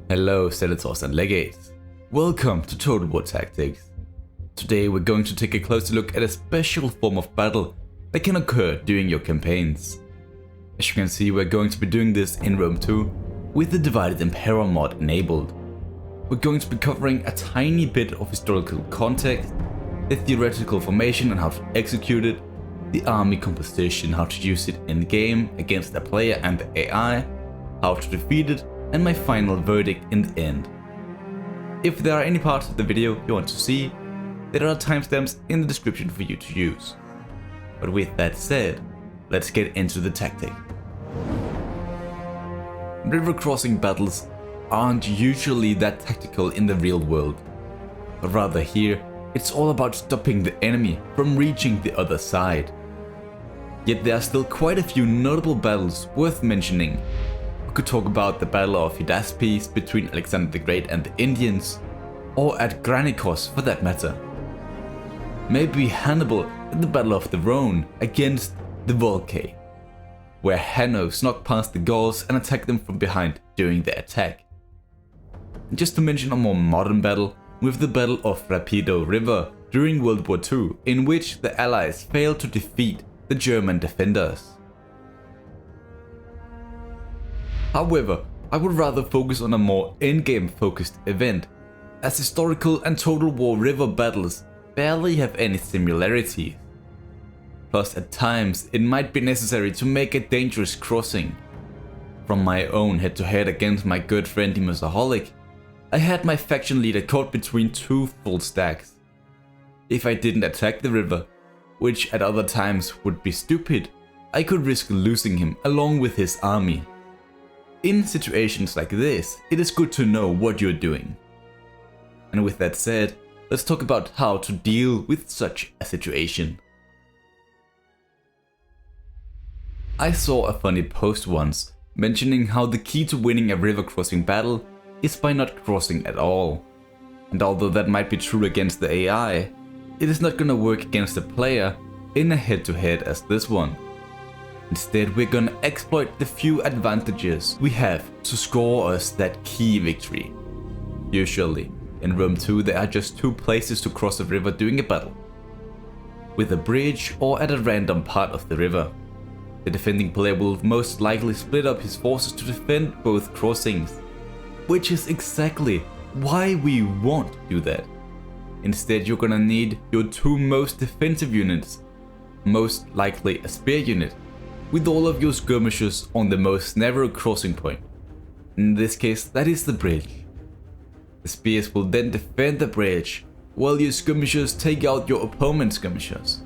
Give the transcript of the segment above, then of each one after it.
Hello Senators and Legates, welcome to Total War Tactics. Today we're going to take a closer look at a special form of battle that can occur during your campaigns. As you can see, we're going to be doing this in Rome 2 with the Divide Et Impera mod enabled. We're going to be covering a tiny bit of historical context, the theoretical formation and how to execute it, the army composition, how to use it in game against the player and the AI, how to defeat it, and my final verdict in the end. If there are any parts of the video you want to see, there are timestamps in the description for you to use. But with that said, let's get into the tactic. River crossing battles aren't usually that tactical in the real world, but rather here it's all about stopping the enemy from reaching the other side. Yet there are still quite a few notable battles worth mentioning. We could talk about the Battle of Hydaspes between Alexander the Great and the Indians, or at Granicos for that matter. Maybe Hannibal at the Battle of the Rhone against the Volcae, where Hanno snuck past the Gauls and attacked them from behind during the attack. And just to mention a more modern battle, with the Battle of Rapido River during World War II, in which the Allies failed to defeat the German defenders. However, I would rather focus on a more in-game focused event, as historical and Total War river battles barely have any similarities. Plus, at times it might be necessary to make a dangerous crossing. From my own head-to-head against my good friend Mýself, I had my faction leader caught between two full stacks. If I didn't attack the river, which at other times would be stupid, I could risk losing him along with his army. In situations like this, it is good to know what you're doing. And with that said, let's talk about how to deal with such a situation. I saw a funny post once mentioning how the key to winning a river crossing battle is by not crossing at all. And although that might be true against the AI, it is not gonna work against the player in a head-to-head as this one. Instead, we're gonna exploit the few advantages we have to score us that key victory. Usually, in Rome 2 there are just two places to cross a river during a battle, with a bridge or at a random part of the river. The defending player will most likely split up his forces to defend both crossings, which is exactly why we won't do that. Instead, you're gonna need your two most defensive units, most likely a spear unit, with all of your skirmishers on the most narrow crossing point. In this case, that is the bridge. The spears will then defend the bridge, while your skirmishers take out your opponent's skirmishers.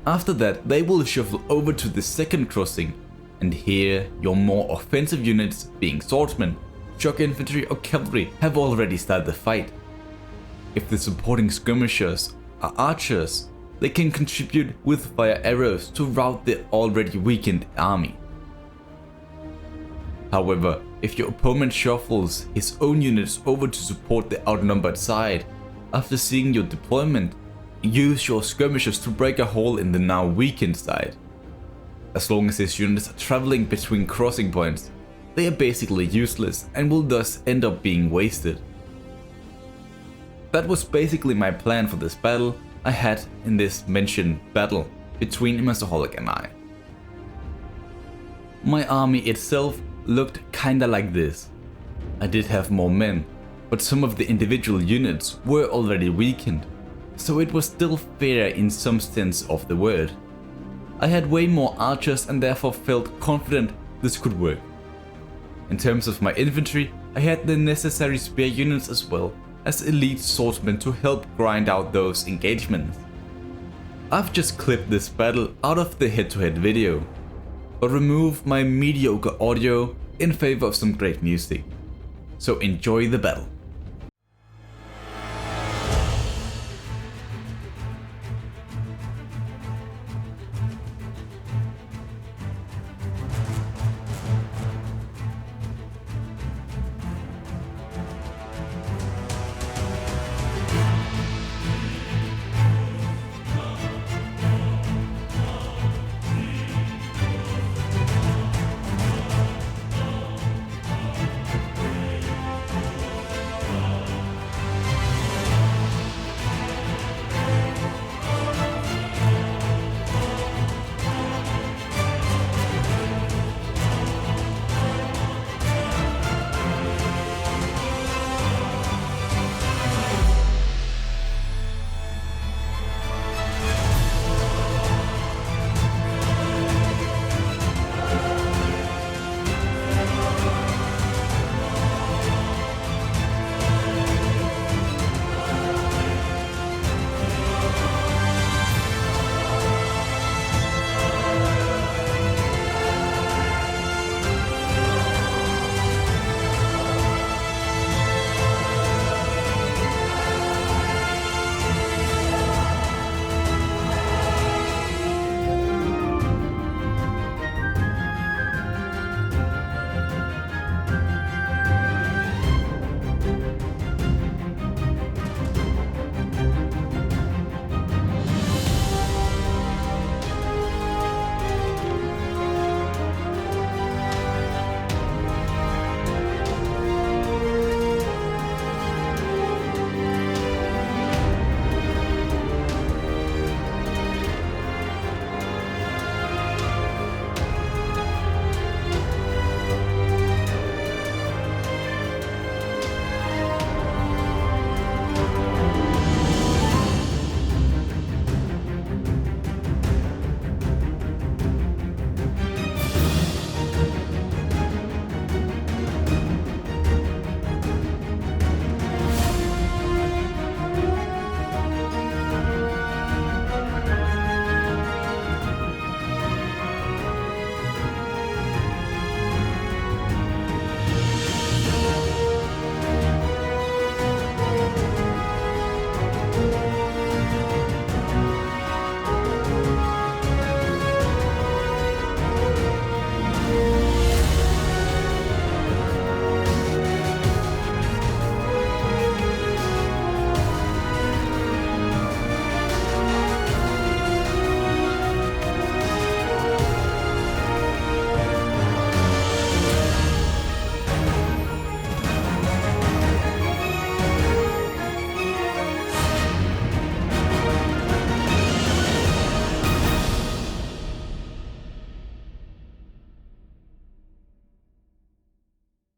After that, they will shuffle over to the second crossing, and here your more offensive units, being swordsmen, shock infantry or cavalry, have already started the fight. If the supporting skirmishers are archers, they can contribute with fire arrows to rout the already weakened army. However, if your opponent shuffles his own units over to support the outnumbered side, after seeing your deployment, use your skirmishers to break a hole in the now weakened side. As long as his units are traveling between crossing points, they are basically useless and will thus end up being wasted. That was basically my plan for this battle I had in this mentioned battle between Mýself and I. My army itself looked kinda like this. I did have more men, but some of the individual units were already weakened, so it was still fair in some sense of the word. I had way more archers and therefore felt confident this could work. In terms of my infantry, I had the necessary spear units as well as elite swordsmen to help grind out those engagements. I've just clipped this battle out of the head-to-head video, but removed my mediocre audio in favor of some great music. So enjoy the battle.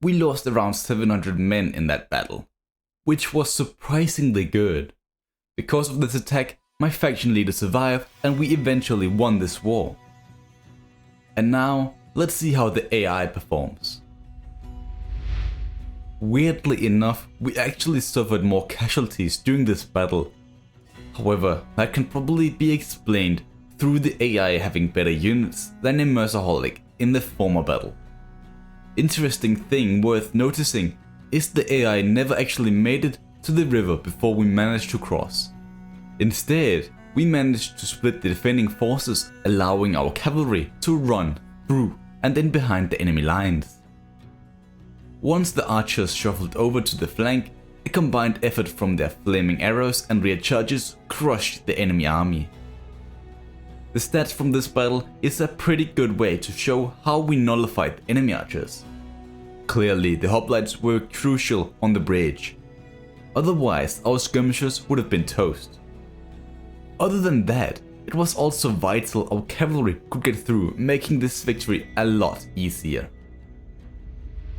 we lost around 700 men in that battle, which was surprisingly good. Because of this attack, my faction leader survived and we eventually won this war. And now, let's see how the AI performs. Weirdly enough, we actually suffered more casualties during this battle. However, that can probably be explained through the AI having better units than Immersaholic in the former battle. Interesting thing worth noticing is the AI never actually made it to the river before we managed to cross. Instead, we managed to split the defending forces, allowing our cavalry to run through and in behind the enemy lines. Once the archers shuffled over to the flank, a combined effort from their flaming arrows and rear charges crushed the enemy army. The stats from this battle is a pretty good way to show how we nullified the enemy archers. Clearly, the hoplites were crucial on the bridge. Otherwise, our skirmishers would have been toast. Other than that, it was also vital our cavalry could get through, making this victory a lot easier.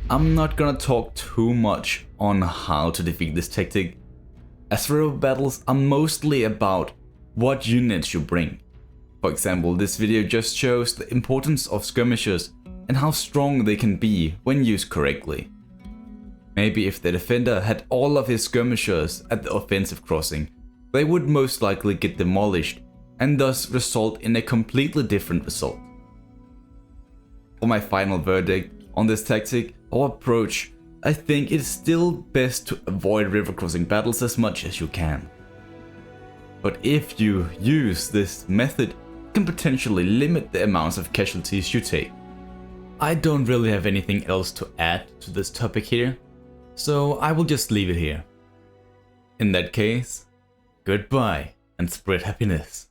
I'm not gonna talk too much on how to defeat this tactic, as river battles are mostly about what units you bring. For example, this video just shows the importance of skirmishers and how strong they can be when used correctly. Maybe if the defender had all of his skirmishers at the offensive crossing, they would most likely get demolished and thus result in a completely different result. For my final verdict on this tactic or approach, I think it's still best to avoid river crossing battles as much as you can. But if you use this method, it can potentially limit the amounts of casualties you take. I don't really have anything else to add to this topic here, so I will just leave it here. In that case, goodbye and spread happiness.